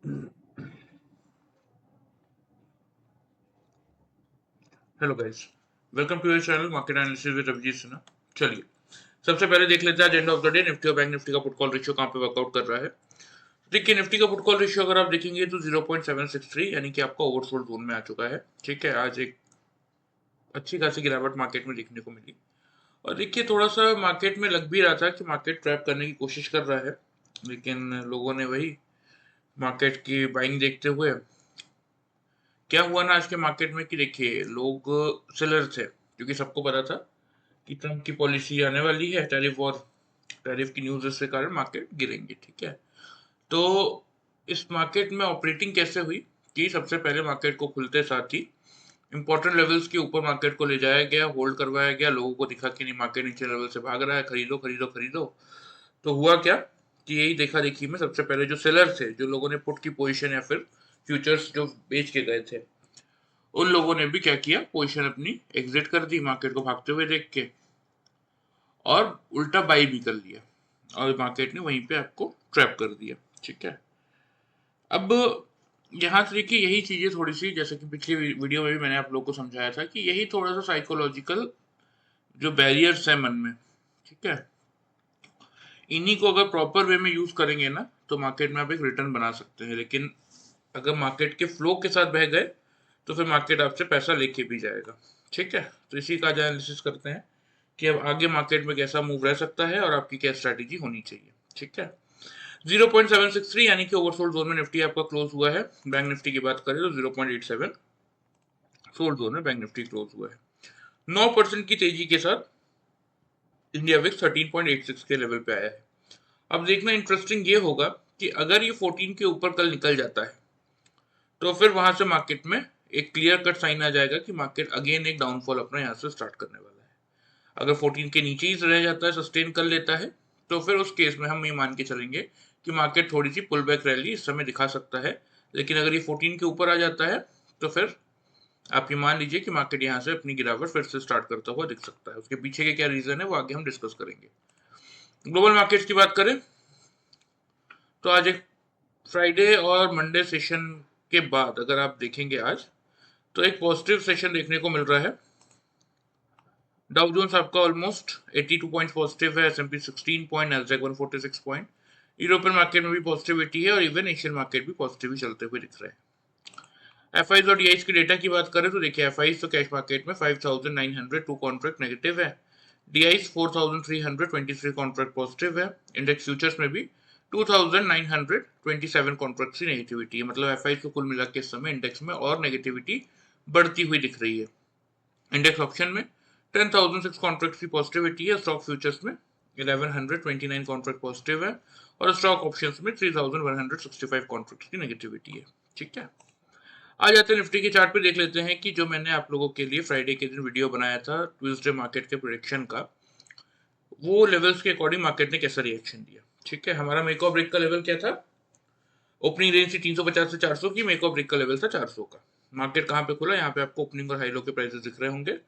Hello guys, welcome to your channel market analysis with Abhijit Sinha. चलिए, सबसे पहले देख लेते हैं आज end of the day Nifty और बैंक निफ्टी का पुट कॉल रेशियो कहाँ पे वर्कआउट कर रहा है। देखिए, निफ्टी का पुट कॉल रेशियो अगर आप देखेंगे तो 0.763 यानी कि आपका ओवरसोल्ड जोन में आ चुका है। ठीक है, आज एक अच्छी खासी गिरावट मार्केट में देखने को मिली और देखिए थोड़ा सा मार्केट में लग भी रहा था कि मार्केट ट्रैप करने की कोशिश कर रहा है, लेकिन लोगों ने वही मार्केट की बाइंग देखते हुए क्या हुआ ना आज के मार्केट में कि देखिए लोग सेलर थे क्योंकि सबको पता था कि ट्रम्प की पॉलिसी आने वाली है, टैरिफ और टैरिफ की न्यूज़ के कारण मार्केट गिरेंगे। ठीक है, तो इस मार्केट में ऑपरेटिंग कैसे हुई कि सबसे पहले मार्केट को खुलते साथ ही इंपॉर्टेंट लेवल्स के ऊपर मार्केट को ले जाया गया, होल्ड करवाया गया, लोगों को दिखा कि नहीं मार्केट नीचे लेवल से भाग रहा है, खरीदो खरीदो खरीदो। तो हुआ क्या कि यही देखा देखी में सबसे पहले जो सेलर थे, जो लोगों ने पुट की पोजीशन या फिर फ्यूचर्स जो बेच के गए थे, उन लोगों ने भी क्या किया, पोजीशन अपनी एग्जिट कर दी मार्केट को भागते हुए देख के और उल्टा बाई भी कर लिया और मार्केट ने वहीं पे आपको ट्रैप कर दिया। ठीक है, अब यहाँ से देखिए यही चीजें थोड़ी सी, जैसे कि पिछली वीडियो में भी मैंने आप लोग को समझाया था कि यही थोड़ा सा साइकोलॉजिकल जो बैरियर्स है मन में। ठीक है, इन्हीं को अगर प्रॉपर वे में यूज करेंगे ना तो मार्केट में आप एक रिटर्न बना सकते हैं, लेकिन अगर मार्केट के फ्लो के साथ बह गए तो फिर मार्केट आपसे पैसा लेके भी जाएगा। ठीक है, तो इसी का आज एनालिसिस करते हैं कि अब आगे मार्केट में कैसा मूव रह सकता है और आपकी क्या स्ट्रैटेजी होनी चाहिए। ठीक है, 0.763 यानी कि ओवरसोल्ड जोन में निफ्टी आपका क्लोज हुआ है। बैंक निफ्टी की बात करें तो 0.87 सोल्ड जोन में बैंक निफ्टी क्लोज हुआ है। 9% की तेजी के साथ इंडिया विक्स 13.86 के लेवल पे आया है। अब देखना इंटरेस्टिंग ये होगा कि अगर ये 14 के ऊपर कल निकल जाता है तो फिर वहां से मार्केट में एक क्लियर कट साइन आ जाएगा कि मार्केट अगेन एक डाउनफॉल अपना यहाँ से स्टार्ट करने वाला है। अगर 14 के नीचे ही रह जाता है, सस्टेन कर लेता है, तो फिर उस केस में हम ये मान के चलेंगे कि मार्केट थोड़ी सी पुल बैक रैली इस समय दिखा सकता है। लेकिन अगर ये 14 के ऊपर आ जाता है तो फिर आप ये मान लीजिए कि मार्केट यहाँ से अपनी गिरावट फिर से स्टार्ट करता हुआ दिख सकता है। उसके पीछे के क्या रीजन है वो आगे हम डिस्कस करेंगे। ग्लोबल मार्केट्स की बात करें तो आज एक फ्राइडे और मंडे सेशन के बाद अगर आप देखेंगे आज तो एक पॉजिटिव सेशन देखने को मिल रहा है। डाउ जोन्स आपका ऑलमोस्ट 82 पॉइंट पॉजिटिव है, S&P 16 point, Nasdaq 146 point. European market में भी पॉजिटिविटी है और इवन एशियन मार्केट भी पॉजिटिव चलते हुए दिख रहे हैं। एफआईज और डीआईज की डेटा की बात करें तो देखिए एफआईज तो कैश मार्केट में 5902 कॉन्ट्रैक्ट नेगेटिव है, डीआईज 4323 कॉन्ट्रैक्ट पॉजिटिव है, इंडेक्स फ्यूचर्स में भी 2927 कॉन्ट्रैक्ट की नेगेटिविटी है। मतलब एफआईज को कुल मिला के इस समय इंडेक्स में और नेगेटिविटी बढ़ती हुई दिख रही है। इंडेक्स ऑप्शन में 10,006 कॉन्ट्रैक्ट की पॉजिटिविटी है, स्टॉक फ्यूचर्स में 1129 कॉन्ट्रैक्ट पॉजिटिव है और स्टॉक ऑप्शंस में 3165 कॉन्ट्रैक्ट की नेगेटिविटी है। ठीक है, आ जाते हैं निफ्टी के चार्ट पे, देख लेते हैं कि जो मैंने आप लोगों के लिए फ्राइडे के दिन वीडियो बनाया था ट्यूसडे मार्केट के प्रोडिक्शन का, वो लेवल्स के अकॉर्डिंग मार्केट ने कैसा रिएक्शन दिया। ठीक है, हमारा मेक और ब्रेक का लेवल क्या था, ओपनिंग रेंज थी 350 से 400 की, मेक और ब्रेक का लेवल था 400 का। मार्केट कहाँ पे खुला, यहाँ पे आपको ओपनिंग और हाई लो के प्राइसेस दिख रहे होंगे।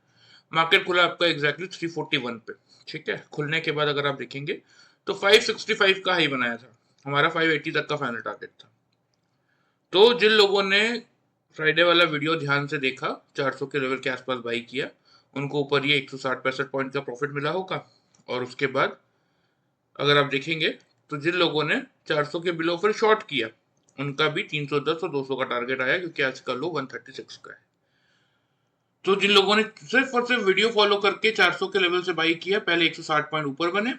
मार्केट खुला आपका एग्जैक्टली 341 पे। ठीक है, खुलने के बाद अगर आप देखेंगे तो 565 का हाई बनाया था, हमारा 580 तक का फाइनल टारगेट था। तो जिन लोगों ने फ्राइडे वाला वीडियो ध्यान से देखा, 400 के लेवल के आसपास बाई किया, उनको ऊपर ये 160-65 पॉइंट का प्रॉफिट मिला होगा। और उसके बाद अगर आप देखेंगे तो जिन लोगों ने 400 के बिलो फिर शॉर्ट किया, उनका भी 310 और 200 का टारगेट आया, क्योंकि आज का लो 136 का है। तो जिन लोगों ने सिर्फ और सिर्फ वीडियो फॉलो करके 400 के लेवल से बाई किया, पहले 160 पॉइंट ऊपर बने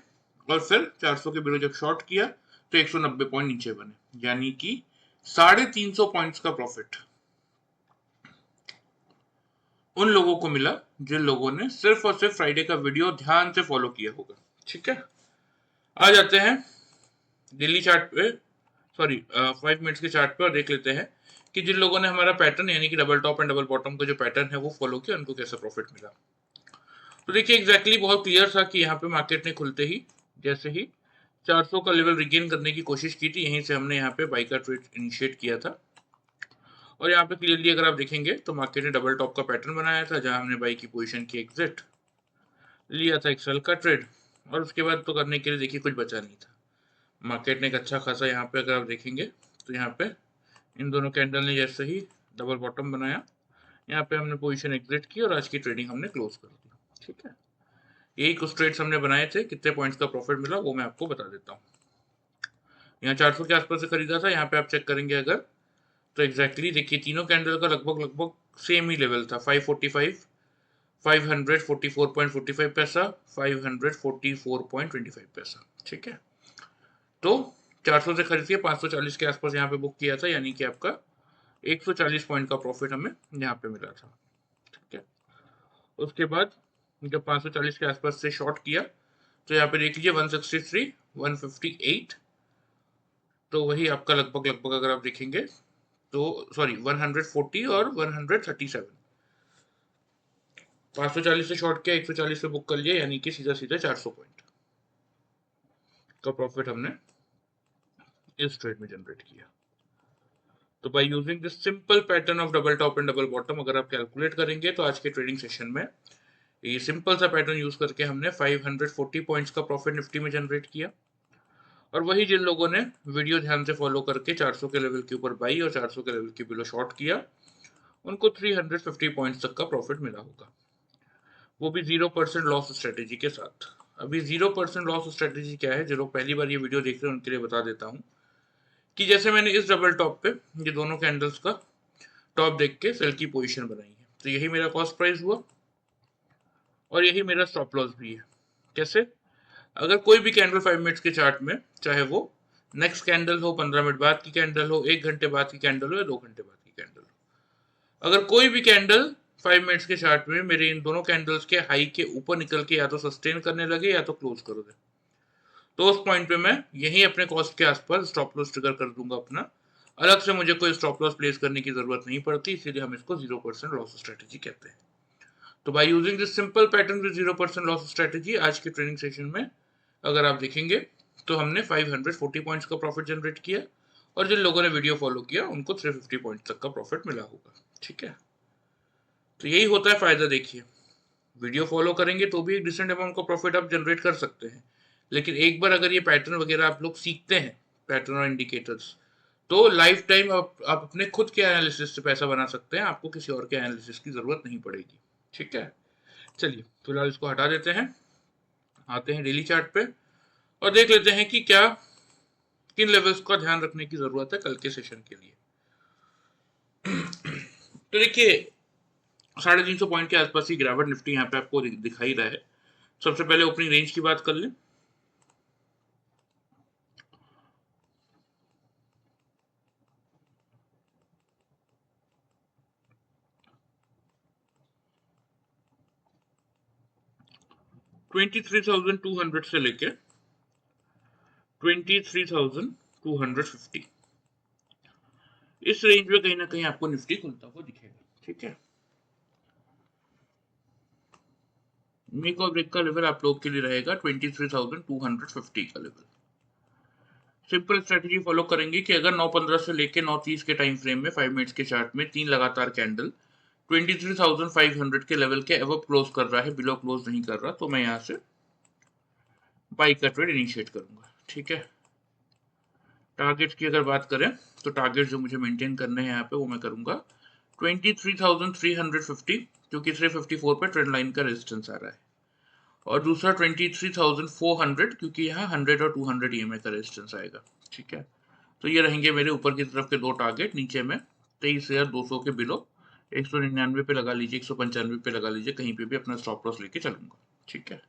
और फिर 400 के बिलो जब शॉर्ट किया तो 190 पॉइंट नीचे बने, यानी कि 350 पॉइंट्स का प्रॉफिट उन लोगों को मिला जिन लोगों ने सिर्फ और सिर्फ फ्राइडे का वीडियो ध्यान से फॉलो किया होगा। ठीक है, आ जाते हैं डेली चार्ट पे, सॉरी 5 मिनट्स के चार्ट पे, और देख लेते हैं कि जिन लोगों ने हमारा पैटर्न यानी कि double top and double bottom का जो पैटर्न है वो फॉलो किया, उनको कैसा प्रॉफिट मिला। तो देखिए एग्जैक्टली बहुत क्लियर था कि यहाँ पे मार्केट ने खुलते ही जैसे ही 400 का लेवल रिगेन करने की कोशिश की थी, यहीं से हमने यहाँ पे बाई का ट्रेड इनिशिएट किया था। और यहाँ पे क्लियरली अगर आप देखेंगे तो मार्केट ने डबल टॉप का पैटर्न बनाया था, जहां हमने बाई की पोजीशन की एग्जिट लिया था, एक सेल का ट्रेड, और उसके बाद तो करने के लिए देखिए कुछ बचा नहीं था। मार्केट ने एक अच्छा खासा यहाँ पे अगर आप देखेंगे तो यहाँ पे इन दोनों कैंडल ने जैसे ही डबल बॉटम बनाया, यहाँ पे हमने पोजीशन एग्जिट की और आज की ट्रेडिंग हमने क्लोज कर दी। ठीक है, यही कुछ ट्रेड्स हमने बनाए थे, कितने पॉइंट्स का प्रॉफिट मिला वो मैं आपको बता देता हूँ। यहाँ 400 के आसपास से खरीदा था, यहाँ पे आप चेक करेंगे अगर तो एग्जैक्टली देखिए तीनों कैंडल का लगभग लगभग सेम ही लेवल था, 545, 544.45 पैसा, 544.25 पैसा। ठीक है, तो 400 से खरीद के 540 के आसपास यहाँ पे बुक किया था, यानी कि आपका 140 पॉइंट का प्रॉफिट हमें यहाँ पे मिला था। ठीक है, उसके बाद जब 540 के आसपास से शॉर्ट किया तो यहाँ पे देख लीजिए 163, 158, तो वही आपका लगभग लगभग अगर आप देखेंगे तो सॉरी 140 और 137, 540 से शॉर्ट किया, 140 पे बुक कर लिया, यानी कि सीधा सीधा 400 पॉइंट का प्रॉफिट हमने इस ट्रेड में जनरेट किया। तो by using this simple pattern of double top and double bottom अगर आप कैलकुलेट करेंगे तो आज के ट्रेडिंग सेशन में ये सिंपल सा पैटर्न यूज करके हमने 540 पॉइंट्स का प्रॉफिट निफ्टी में जनरेट किया। और वही जिन लोगों ने वीडियो ध्यान से फॉलो करके 400 के लेवल के ऊपर बाई और 400 के लेवल के बिलो शॉर्ट किया, उनको 350 पॉइंट्स तक का प्रॉफिट मिला होगा, वो भी 0% लॉस स्ट्रेटेजी के साथ। अभी 0% लॉस स्ट्रेटेजी क्या है, जो लोग पहली बार ये वीडियो देख रहे हैं उनके लिए बता देता हूँ कि जैसे मैंने इस डबल टॉप पे ये दोनों कैंडल्स का टॉप देख के सेल की पोजीशन बनाई है, तो यही मेरा कॉस्ट प्राइस हुआ और यही मेरा स्टॉप लॉस भी है। कैसे, अगर कोई भी कैंडल 5 मिनट्स के चार्ट में, चाहे वो नेक्स्ट कैंडल हो, 15 मिनट बाद की कैंडल हो, 1 घंटे बाद की कैंडल हो या 2 घंटे बाद की कैंडल हो, अगर कोई भी कैंडल 5 मिनट्स के चार्ट में मेरे इन दोनों कैंडल्स के हाई के ऊपर निकल के या तो सस्टेन करने लगे या तो क्लोज कर दे, तो उस पॉइंट पे मैं यही अपने कॉस्ट के आसपास स्टॉप लॉस ट्रिगर कर दूंगा अपना। अलग से मुझे कोई स्टॉप लॉस प्लेस करने की जरूरत नहीं पड़ती, इसीलिए हम इसको 0% लॉस स्ट्रेटेजी कहते हैं। तो by using this simple pattern with 0% loss strategy आज के ट्रेनिंग सेशन में अगर आप देखेंगे तो हमने 540 पॉइंट्स का प्रॉफिट जनरेट किया और जिन लोगों ने वीडियो फॉलो किया उनको 350 पॉइंट्स तक का प्रॉफिट मिला होगा। ठीक है, तो यही होता है फायदा। देखिए, वीडियो फॉलो करेंगे तो भी एक डिसेंट अमाउंट का प्रॉफिट आप जनरेट कर सकते हैं, लेकिन एक बार अगर ये पैटर्न वगैरह आप लोग सीखते हैं, पैटर्न और इंडिकेटर्स, तो लाइफ टाइम आप अपने खुद के एनालिसिस से पैसा बना सकते हैं, आपको किसी और के एनालिसिस की जरूरत नहीं पड़ेगी। ठीक है, चलिए फिलहाल इसको हटा देते हैं, आते हैं डेली चार्ट पे और देख लेते हैं कि क्या किन लेवल्स का ध्यान रखने की जरूरत है कल के सेशन के लिए। तो देखिए 350 पॉइंट के आसपास ही गिरावट निफ्टी यहाँ पे आपको दिखाई रहा है। सबसे पहले ओपनिंग रेंज की बात कर लें, $23,200 से लेके 23,250, इस रेंज में कहीं ना कहीं आपको निफ्टी खुलता हुआ दिखेगा। ठीक है, मेक और ब्रेक का लेवल आप लोग के लिए रहेगा 23,250 का लेवल। सिंपल स्ट्रेटजी फॉलो करेंगे कि अगर 9:15 से लेके 9:30 के टाइम फ्रेम में 5 मिनट्स के चार्ट में 3 लगातार कैंडल 23,500 के लेवल के एवब क्लोज कर रहा है, बिलो क्लोज नहीं कर रहा, तो मैं यहाँ से बाई का ट्रेड इनिशिएट करूंगा। ठीक है, टारगेट की अगर बात करें तो टारगेट जो मुझे मेंटेन करने हैं यहाँ पे वो मैं करूंगा 23,350, क्योंकि 354 पे ट्रेंड लाइन का रेजिस्टेंस आ रहा है, और दूसरा 23,400 क्योंकि यहाँ 100 और 200 EMA का रेजिस्टेंस आएगा। ठीक है, तो ये रहेंगे मेरे ऊपर की तरफ के दो टारगेट, नीचे में 23,200 के बिलो 199 पे लगा लीजिए, 195 पे लगा लीजिए, कहीं पे भी अपना स्टॉप लॉस लेके चलूंगा। ठीक है,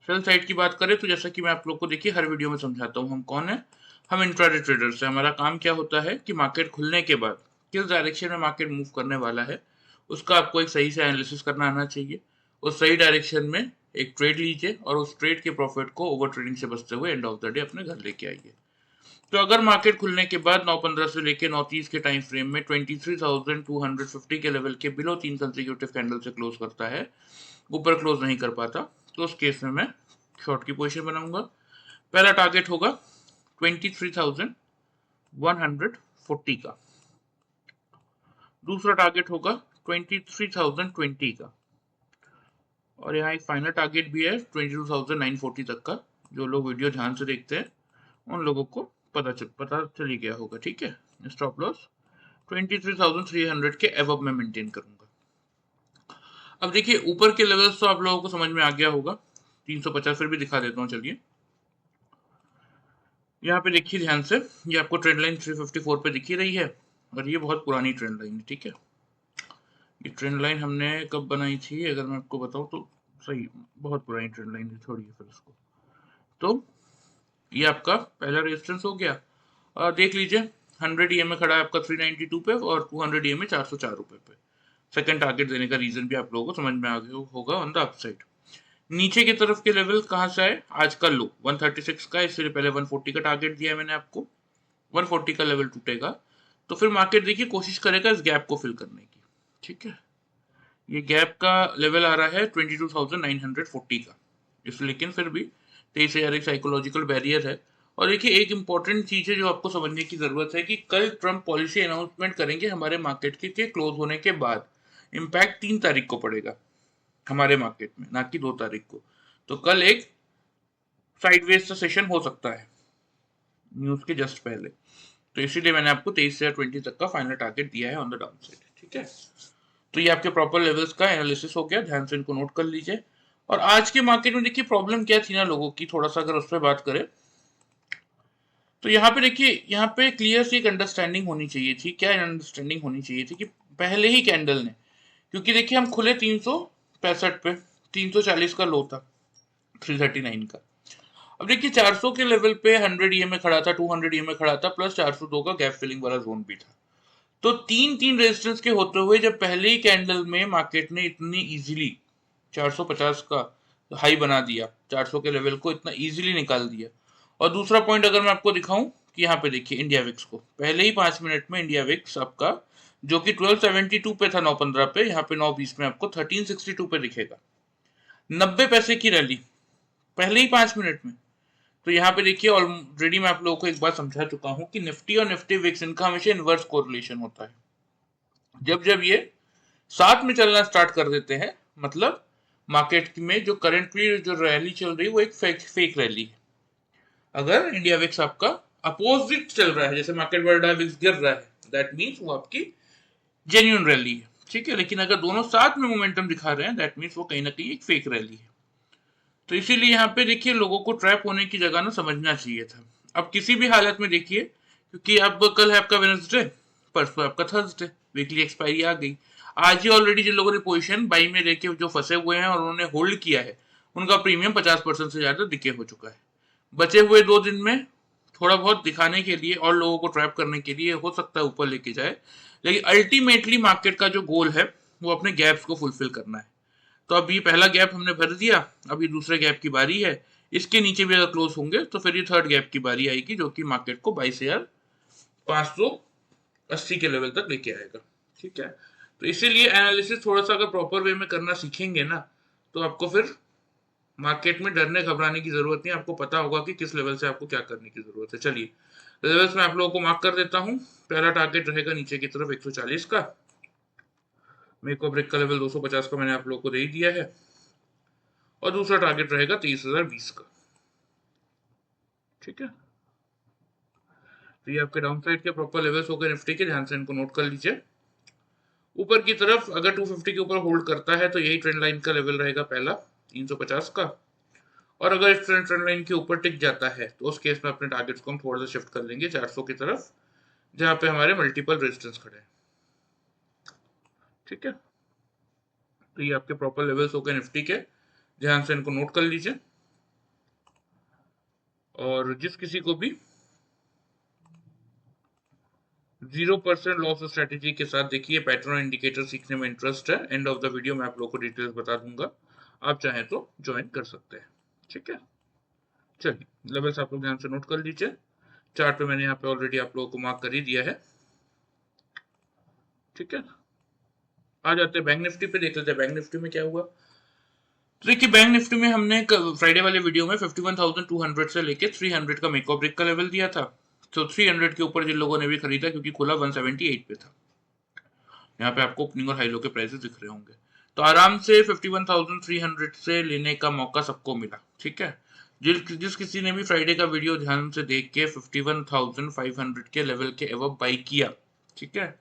सेल साइड की बात करें तो जैसा कि मैं आप लोग को देखिए हर वीडियो में समझाता हूँ, हम कौन है, हम इंट्राडे ट्रेडर्स हैं। हमारा काम क्या होता है कि मार्केट खुलने के बाद किस डायरेक्शन में मार्केट मूव करने वाला है उसका आपको एक सही से एनालिसिस करना आना चाहिए, उस सही डायरेक्शन में एक ट्रेड लीजिए और उस ट्रेड के प्रॉफिट को ओवर ट्रेडिंग से बचते हुए एंड ऑफ द डे अपने घर लेके आइए। तो अगर मार्केट खुलने के बाद 9:15 से लेके 9:30 के टाइम फ्रेम में 23,250 के लेवल के बिलो 3 कंसेक्यूटिव कैंडल से क्लोज करता है, ऊपर क्लोज नहीं कर पाता, तो उस केस में मैं शॉर्ट की पोजीशन बनाऊंगा। पहला टारगेट होगा 23,140 का, दूसरा टारगेट होगा 23,020 का, और यहाँ एक फाइनल टारगेट भी है 22,940 तक का। जो लोग वीडियो ध्यान से देखते हैं उन लोगों को पता चल ही गया होगा। ठीक है, स्टॉप लॉस 23,300 के एबव में मेंटेन करूंगा। अब देखिए ऊपर के लेवल्स तो आप लोगों को समझ में आ गया होगा। 350 फिर भी दिखा देता हूँ, चलिए। यहाँ पे देखिए ध्यान से, ये आपको ट्रेंड लाइन 354 पे दिखी रही है और ये बहुत पुरानी ट्रेंड लाइन है, ठीक है। ये ट्रेंड लाइन हमने कब बनाई थी अगर मैं आपको बताऊं तो, सही बहुत पुरानी ट्रेंड लाइन है, छोड़िए फिर इसको। तो ये आपका पहला रेजिस्टेंस हो गया और देख लीजिए 100 EM में खड़ा है आपका 392 पे और 200 EM में 404 रुपए पे। सेकंड टारगेट देने का रीजन भी आप लोगों को समझ में आ गया होगा ऑन द अपसाइड। नीचे की तरफ के लेवल कहाँ से आए, आज का लो 136 का, इसलिए पहले 140 का टारगेट दिया है मैंने आपको। 140 का लेवल टूटेगा तो फिर मार्केट देखिए कोशिश करेगा इस गैप को फिल करने की, ठीक है। ये गैप का लेवल आ रहा है 22,940 का, इस लेकिन फिर भी 23,000 एक साइकोलॉजिकल बैरियर है। और देखिए एक इंपॉर्टेंट चीज है जो आपको समझने की जरूरत है कि कल ट्रम्प पॉलिसी अनाउंसमेंट करेंगे हमारे मार्केट के क्लोज होने के बाद। इम्पैक्ट 3 तारीख को पड़ेगा हमारे मार्केट में, ना कि 2 तारीख को। तो कल एक साइडवेज सेशन हो सकता है न्यूज के जस्ट पहले, तो इसीलिए मैंने आपको 23,020 तक का फाइनल टारगेट दिया है ऑन द डाउन साइड, ठीक है। तो ये आपके प्रॉपर लेवल्स का एनालिसिस हो गया, ध्यान से इनको नोट कर लीजिए। और आज के मार्केट में देखिए प्रॉब्लम क्या थी ना लोगों की, थोड़ा सा अगर उस पर बात करें तो यहाँ पे देखिए, यहाँ पे क्लियर सी एक अंडरस्टैंडिंग होनी चाहिए थी। क्या अंडरस्टैंडिंग होनी चाहिए थी कि पहले ही कैंडल ने, क्योंकि देखिए हम खुले 365 पे, 340 का लो था 339 का। अब देखिए 400 के लेवल पे 100 EM में खड़ा था, 200 EM में खड़ा था, प्लस 402 का गैप फिलिंग वाला जोन भी था। तो तीन रेजिस्टेंस के होते हुए जब पहले ही कैंडल में मार्केट ने इतनी इजीली 450 का हाई बना दिया, 400 के लेवल को इतना इजीली निकाल दिया। और दूसरा पॉइंट अगर मैं आपको दिखाऊं कि यहाँ पे देखिए इंडिया विक्स को पहले ही 5 मिनट में इंडिया विक्स आपका जो कि 1272 पे था 915 पे, यहाँ पे 920 में आपको 1362 पे दिखेगा। 90 पैसे की रैली पहले ही 5 मिनट में। तो यहाँ पे देखिए ऑलरेडी मैं आप लोगों को एक बात समझा चुका हूं कि निफ्टी और निफ्टी विक्स इनका हमेशा इनवर्स कोरिलेशन होता है। जब जब ये साथ में चलना स्टार्ट कर देते हैं, मतलब मार्केट में जो करंटली जो रैली चल रही है वो एक फेक रैली है। अगर इंडिया विक्स आपका अपोजिट चल रहा है, जैसे मार्केट बढ़ रहा है विक्स गिर रहा है, दैट मीन्स वो आपकी जेन्युइन रैली है, ठीक है। लेकिन अगर दोनों साथ में मोमेंटम दिखा रहे हैं, दैट मीन्स वो कहीं ना कहीं एक फेक रैली है। तो इसीलिए यहाँ पे देखिए लोगों को ट्रैप होने की जगह ना समझना चाहिए था। अब किसी भी हालत में देखिए, क्योंकि अब कल है आपका वेडनेसडे, परसों आपका थर्सडे, वीकली एक्सपायरी आ गई। आज ही ऑलरेडी जिन लोगों ने पोजीशन बाई में लेके जो फंसे हुए हैं और उन्होंने होल्ड किया है, उनका प्रीमियम 50% से ज्यादा दिखे हो चुका है। बचे हुए 2 दिन में थोड़ा बहुत दिखाने के लिए और लोगों को ट्रैप करने के लिए हो सकता है ऊपर लेके जाए, लेकिन अल्टीमेटली मार्केट का जो गोल है वो अपने गैप्स को फुलफिल करना है। तो अब ये पहला गैप हमने भर दिया, अब ये दूसरे गैप की बारी है। इसके नीचे भी अगर क्लोज होंगे तो फिर ये थर्ड गैप की बारी आएगी, जो कि मार्केट को 22,580 के लेवल तक लेके आएगा, ठीक है। तो इसीलिए एनालिसिस थोड़ा सा अगर प्रॉपर वे में करना सीखेंगे ना, तो आपको फिर मार्केट में डरने घबराने की जरूरत नहीं, आपको पता होगा कि किस लेवल से आपको क्या करने की जरूरत है। चलिए लेवल्स में आप लोगों को मार्क कर देता हूँ। पहला टारगेट रहेगा नीचे की तरफ 140 का, मेक और ब्रेक का लेवल 250 का मैंने आप लोगों को दे दिया है, और दूसरा टारगेट रहेगा 23,020 का, ठीक है। तो ये आपके डाउन साइड के प्रॉपर लेवल्स हो गए निफ्टी के, ध्यान से इनको नोट कर लीजिए। ऊपर की तरफ अगर 250 के ऊपर होल्ड करता है तो यही ट्रेंड लाइन का लेवल रहेगा पहला 350 का, और अगर इस ट्रेंड लाइन के ऊपर टिक जाता है तो उस केस में अपने टारगेट्स को हम थोड़ा सा शिफ्ट कर लेंगे 400 की तरफ, जहां पे हमारे मल्टीपल रेजिस्टेंस खड़े हैं, ठीक है। तो ये आपके प्रॉपर लेवल्स हो गए निफ्टी के, ध्यान से इनको नोट कर लीजिए। और जिस किसी को भी 0% लॉस स्ट्रेटेजी के साथ देखिए पैटर्न इंडिकेटर सीखने में इंटरेस्ट है, एंड ऑफ द वीडियो मैं आप लोगों को डिटेल्स बता दूंगा, आप चाहें तो ज्वाइन कर सकते हैं, ठीक है। चलिए लेवल्स आप लोग ध्यान से नोट कर लीजिए। चार्ट पे मैंने यहाँ पे ऑलरेडी आप लोगों को मार्क कर ही दिया है, ठीक है। आ जाते हैं बैंक निफ्टी पे, देख लेते हैं बैंक निफ्टी में क्या हुआ। तो देखिए बैंक निफ्टी में हमने फ्राइडे वाले वीडियो में 51,200 से लेके 300 का मेक और ब्रेक का लेवल दिया था। तो 300 के ऊपर जिन लोगों ने भी खरीदा, क्योंकि खुला 178 पे था, यहाँ पे आपको ओपनिंग और हाई लो के प्राइसेस दिख रहे होंगे, तो आराम से 51,300 से लेने का मौका सबको मिला, ठीक है। जिस किसी ने भी फ्राइडे का वीडियो ध्यान से देख के 51,500 के लेवल के एवब बाई किया, ठीक है,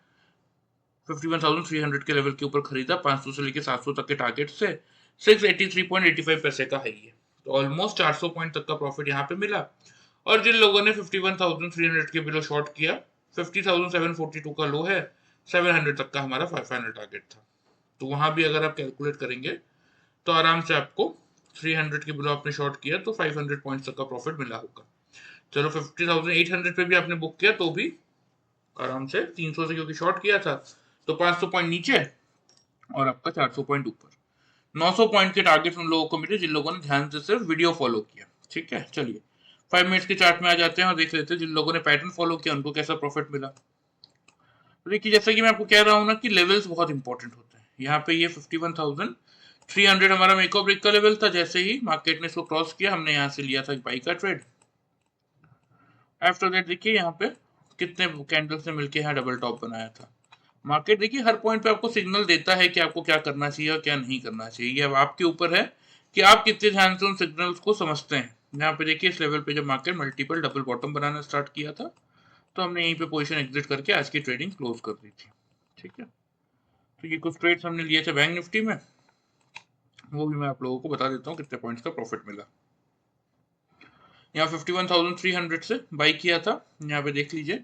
51,300 के लेवल के ऊपर खरीदा, 500 से लेकर 700 तक के टारगेट से 683.85 पैसे का है ये, तो ऑलमोस्ट 400 पॉइंट तक का प्रॉफिट यहाँ पे मिला। और जिन लोगों ने 51,300 के बिलो शॉर्ट किया, 50,742 का लो है, 700 तक का हमारा फाइनल टारगेट था, तो वहां भी अगर आप कैलकुलेट करेंगे तो आराम से आपको 300 के बिलो आपने शॉर्ट किया तो 500 पॉइंट्स तक का प्रॉफिट मिला होगा। चलो 50,800 पे भी आपने बुक किया तो भी आराम से 300 से क्योंकि शॉर्ट किया था तो 500 पॉइंट नीचे और आपका 400 पॉइंट ऊपर। 900 पॉइंट के टारगेट उन लोगों को मिले जिन लोगों ने ध्यान से सिर्फ वीडियो फॉलो किया। ठीक है, चलिए 5 मिनट्स के चार्ट में आ जाते हैं और देख लेते हैं जिन लोगों ने पैटर्न फॉलो किया उनको कैसा प्रॉफिट मिला। तो देखिए जैसा कि मैं आपको कह रहा हूँ ना कि लेवल्स बहुत इंपॉर्टेंट होते हैं। यहाँ पे ये 51,300 हमारा मेक और ब्रेक का लेवल था, जैसे ही मार्केट ने इसको क्रॉस किया हमने यहाँ से लिया था बाई का ट्रेड। आफ्टर दैट देखिए यहाँ पे कितने कैंडल्स ने मिलकर यहाँ डबल टॉप बनाया था। मार्केट देखिए हर पॉइंट पे आपको सिग्नल देता है कि आपको क्या करना चाहिए और क्या नहीं करना चाहिए। अब आपके ऊपर है कि आप कितने ध्यान से उन सिग्नल्स को समझते हैं। यहाँ पे देखिए इस लेवल पे जब मार्केट मल्टीपल डबल बॉटम बनाना स्टार्ट किया था तो हमने यहीं पे पोजीशन एग्जिट करके आज की ट्रेडिंग क्लोज कर दी थी। ठीक है, तो ये कुछ ट्रेड्स हमने लिए थे बैंक निफ्टी में, वो भी मैं आप लोगों को बता देता हूँ कितने पॉइंट्स का प्रॉफिट मिला। यहाँ 51,300 से बाई किया था, यहाँ पे देख लीजिए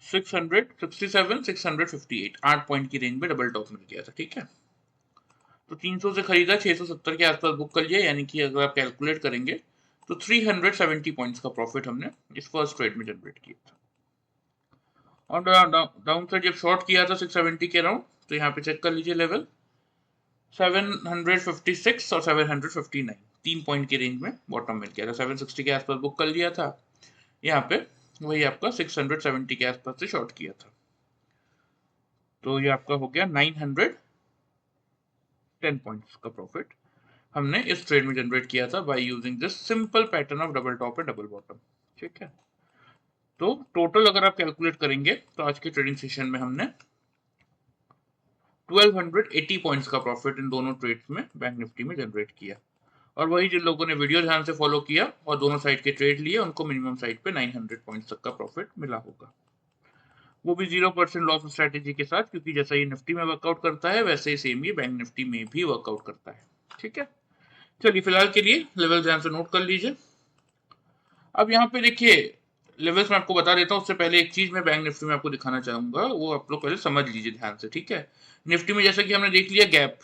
667, 8 पॉइंट की रेंज में डबल टॉप मिल गया था। ठीक है, तो 300 से खरीदा, 670 के आसपास बुक कर लिया, यानी कि अगर आप कैलकुलेट करेंगे तो 370 पॉइंट्स का प्रॉफिट हमने इस फर्स्ट ट्रेड में जनरेट किया था। और डाउन साइड जब शॉर्ट किया था 670 के अराउंड, तो यहाँ पे चेक कर लीजिए लेवल 756 और 759, 3 पॉइंट की रेंज में बॉटम मिल गया था। 760 के आसपास बुक कर लिया था, यहाँ पे वही आपका 670 के आसपास से शॉर्ट किया था, तो ये आपका हो गया 910 पॉइंट्स का प्रॉफिट हमने इस ट्रेड में जनरेट किया था by using this simple pattern of double top and double bottom. ठीक है, तो टोटल अगर आप कैलकुलेट करेंगे तो आज के ट्रेडिंग सेशन में हमने 1280 पॉइंट्स का प्रॉफिट इन दोनों ट्रेड्स में बैंक निफ्टी में जनरेट किया। और वही जिन लोगों ने वीडियो ध्यान से फॉलो किया और दोनों साइड के ट्रेड लिए उनको मिनिमम साइड पे 900 पॉइंट्स तक का प्रॉफिट मिला होगा, वो भी 0% लॉस स्ट्रेटेजी के साथ, क्योंकि जैसा ये निफ्टी में वर्कआउट करता है वैसे ही सेम ये बैंक निफ्टी में भी वर्कआउट करता है। ठीक है, चलिए फिलहाल के लिए लेवल ध्यान से नोट कर लीजिए। अब यहाँ पे देखिए लेवल्स मैं आपको बता देता हूँ, उससे पहले एक चीज मैं बैंक निफ्टी में आपको दिखाना चाहूंगा, वो आप लोग पहले समझ लीजिए ध्यान से। ठीक है, निफ्टी में जैसा कि हमने देख लिया गैप,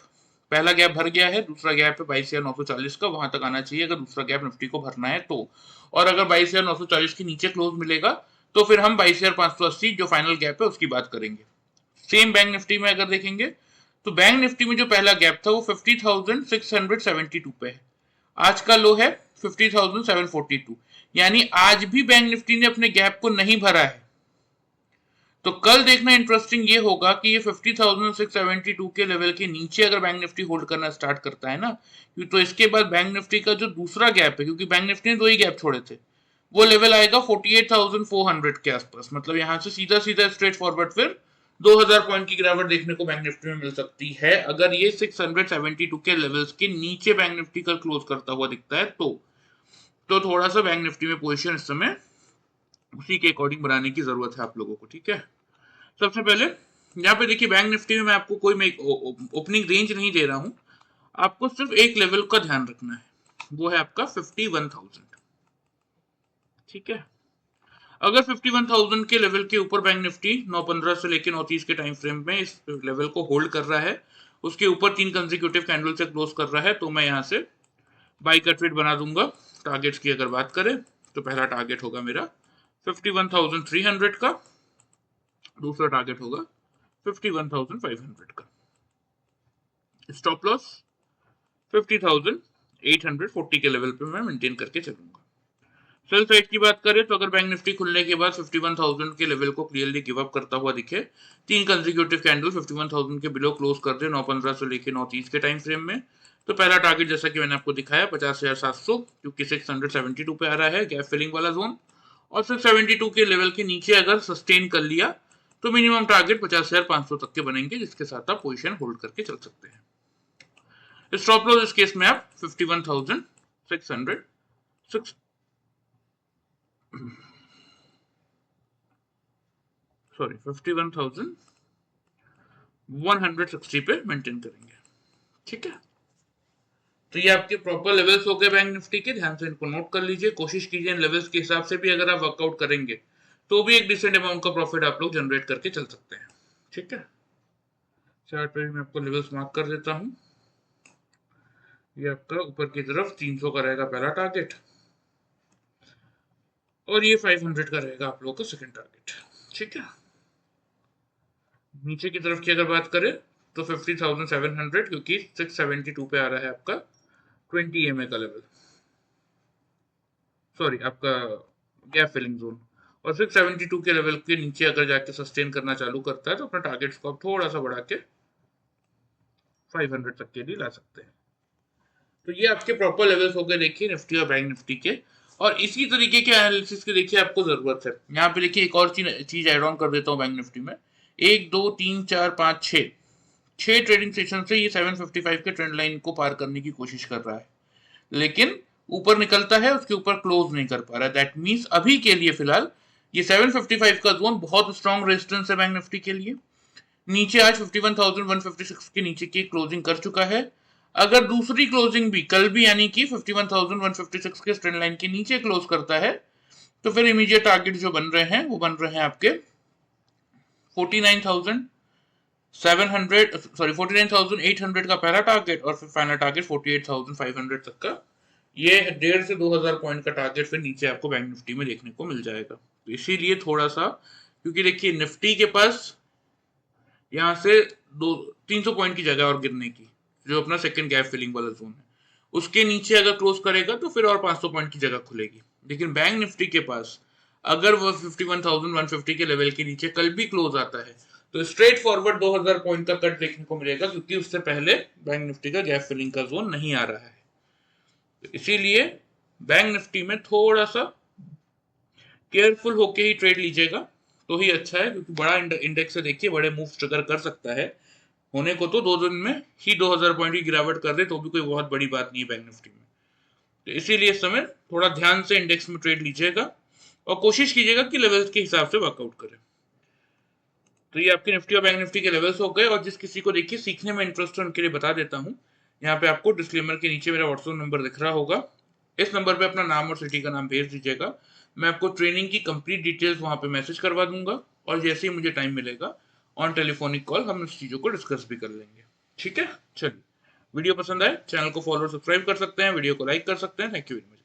पहला गैप भर गया है, दूसरा गैप है 22,940 का, वहां तक आना चाहिए अगर दूसरा गैप निफ्टी को भरना है तो। और अगर 22,940 के नीचे क्लोज मिलेगा तो फिर हम 22,580 जो फाइनल गैप है उसकी बात करेंगे। सेम बैंक निफ्टी में अगर देखेंगे तो बैंक निफ्टी में जो पहला गैप था वो 50,672 पे है, आज का लो है 50,742, यानी आज भी बैंक निफ्टी ने अपने गैप को नहीं भरा है। तो कल देखना इंटरेस्टिंग ये होगा कि ये 50,672 के लेवल के नीचे अगर बैंक निफ्टी होल्ड करना स्टार्ट करता है ना, तो इसके बाद बैंक निफ्टी का जो दूसरा गैप है, क्योंकि बैंक निफ्टी ने 2 ही गैप छोड़े थे, वो लेवल आएगा 48,400 के आसपास। मतलब यहां से सीधा सीधा स्ट्रेट फॉरवर्ड फिर 2000 पॉइंट की गिरावट देखने को बैंक निफ्टी में मिल सकती है अगर ये 672 के लेवल्स के नीचे बैंक निफ्टी कल क्लोज करता हुआ दिखता है तो थोड़ा सा बैंक निफ्टी में पोजीशन इस समय उसी के अकॉर्डिंग बनाने की जरूरत है आप लोगों को। ठीक है, सबसे पहले यहाँ पे देखिए बैंक निफ्टी में मैं आपको कोई मैं ओपनिंग रेंज नहीं दे रहा हूं, आपको सिर्फ एक लेवल का ध्यान रखना है, वो है आपका 51,000। ठीक है, अगर 51,000 के लेवल के ऊपर बैंक निफ्टी 9:15 से लेकर 9:30 के टाइम फ्रेम में इस लेवल को होल्ड कर रहा है, उसके ऊपर 3 कंसेक्यूटिव कैंडल से क्लोज कर रहा है, तो मैं यहाँ से बाई का ट्रेड बना दूंगा। टारगेट्स की अगर बात करें तो पहला टारगेट होगा मेरा 51,300 का, दूसरा टारगेट होगा 51,500 का, स्टॉप लॉस 50,840 के लेवल पे मैं मेंटेन करके चलूंगा। सेल साइड की बात करें तो अगर बैंक निफ्टी खुलने के बाद 51,000 के लेवल को क्लियरली गिव अप करता हुआ दिखे, 3 कंसेक्यूटिव कैंडल 51,000 के बिलो क्लोज कर दे 9:15 से लेकर 9:30 के टाइम फ्रेम में, तो पहला टारगेट जैसा कि मैंने आपको दिखाया 50,700, क्योंकि 672 पे आ रहा है गैप फिलिंग वाला जोन, और 672 के लेवल के नीचे अगर सस्टेन कर लिया तो मिनिमम टारगेट 50,500 तक के बनेंगे, जिसके साथ आप पोजीशन होल्ड करके चल सकते हैं। स्टॉप लॉस इस केस में आप 51,600 सिक्स सॉरी 51,160 पे मेंटेन करेंगे। ठीक है, तो ये आपके प्रॉपर लेवल्स हो गए बैंक निफ्टी के, ध्यान से इनको नोट कर लीजिए। कोशिश कीजिए इन लेवल्स के हिसाब से भी अगर आप वर्कआउट करेंगे तो भी एक डिसेंट अमाउंट का प्रॉफिट आप लोग जनरेट करके चल सकते हैं। ठीक है, चार्ट पे मैं आपको लेवल्स मार्क कर देता हूँ। ये आपका ऊपर की तरफ 300 का रहेगा पहला टारगेट, और ये 500 का रहेगा आप लोगों का सेकंड टारगेट। ठीक है, नीचे की तरफ की अगर बात करें तो 50,700, क्योंकि 672 पे आ रहा है आपका 20 EMA का लेवल, सॉरी आपका गैप फिलिंग जोन, और 672 के लेवल के नीचे अगर जाके सस्टेन करना चालू करता है तो अपना टारगेट्स को आप थोड़ा सा बढ़ा के 500 तक के लिए ला सकते हैं। तो ये आपके प्रॉपर लेवल्स हो गए देखिए निफ्टी और बैंक निफ्टी के। और इसी तरीके के एनालिसिस की देखिए आपको जरूरत है। यहाँ पे देखिए एक और चीज एड ऑन कर देता हूँ बैंक निफ्टी में। 1 2 3 4 5 6 ट्रेडिंग सेशन से ये 755 के ट्रेंड लाइन को पार करने की कोशिश कर रहा है, लेकिन ऊपर निकलता है, उसके ऊपर क्लोज नहीं कर पा रहा है। दैट मीन्स अभी के लिए फिलहाल ये 755 का जोन बहुत स्ट्रॉन्ग रेजिस्टेंस है बैंक निफ्टी के लिए। नीचे आज 51,156 के नीचे की क्लोजिंग कर चुका है। अगर दूसरी क्लोजिंग भी कल भी यानी कि 51,156 के ट्रेंड लाइन के नीचे क्लोज करता है तो फिर इमीडिएट टारगेट जो बन रहे हैं वो बन रहे हैं आपके 49,800 का पहला टारगेट, और फिर फाइनल टारगेट 48,500 तक का। ये 1,500 से 2,000 पॉइंट का टारगेट फिर नीचे आपको बैंक निफ्टी में देखने को मिल जाएगा। तो इसीलिए थोड़ा सा, क्योंकि देखिए निफ्टी के पास यहाँ से 300 पॉइंट की जगह और गिरने की, जो अपना सेकंड गैप फिलिंग वाला जोन है, उसके नीचे अगर क्लोज करेगा तो फिर और 500 पॉइंट की जगह खुलेगी। लेकिन बैंक निफ्टी के पास अगर वो 51,150 के लेवल के नीचे कल भी क्लोज आता है तो स्ट्रेट फॉरवर्ड 2,000 पॉइंट का कट देखने को मिलेगा, क्योंकि उससे पहले बैंक निफ्टी का गैप फिलिंग का जोन नहीं आ रहा है। तो इसीलिए बैंक निफ्टी में थोड़ा सा केयरफुल होके ही ट्रेड लीजिएगा तो ही अच्छा है, क्योंकि बड़ा इंडेक्स से देखिए बड़े मूव ट्रिगर कर सकता है। होने को तो 2 दिन में ही 2,000 पॉइंट की गिरावट कर दे तो भी कोई बहुत बड़ी बात नहीं है बैंक निफ्टी में। तो इसीलिए इस समय थोड़ा ध्यान से इंडेक्स में ट्रेड लीजिएगा और कोशिश कीजिएगा कि लेवल्स के हिसाब से वर्कआउट करें। तो ये आपके निफ्टी और बैंक निफ्टी के लेवल्स हो गए। और जिस किसी को देखिए सीखने में इंटरेस्ट है उनके लिए बता देता हूँ, यहाँ पे आपको डिस्क्लेमर के नीचे मेरा व्हाट्सएप नंबर दिख रहा होगा। इस नंबर पे अपना नाम और सिटी का नाम भेज दीजिएगा। मैं आपको ट्रेनिंग की कंप्लीट डिटेल्स वहां पे मैसेज करवा दूंगा, और जैसे ही मुझे टाइम मिलेगा ऑन टेलीफोनिक कॉल हम इस चीजों को डिस्कस भी कर लेंगे। ठीक है, चलिए वीडियो पसंद आए चैनल को फॉलो और सब्सक्राइब कर सकते हैं, वीडियो को लाइक कर सकते हैं। Thank you very much.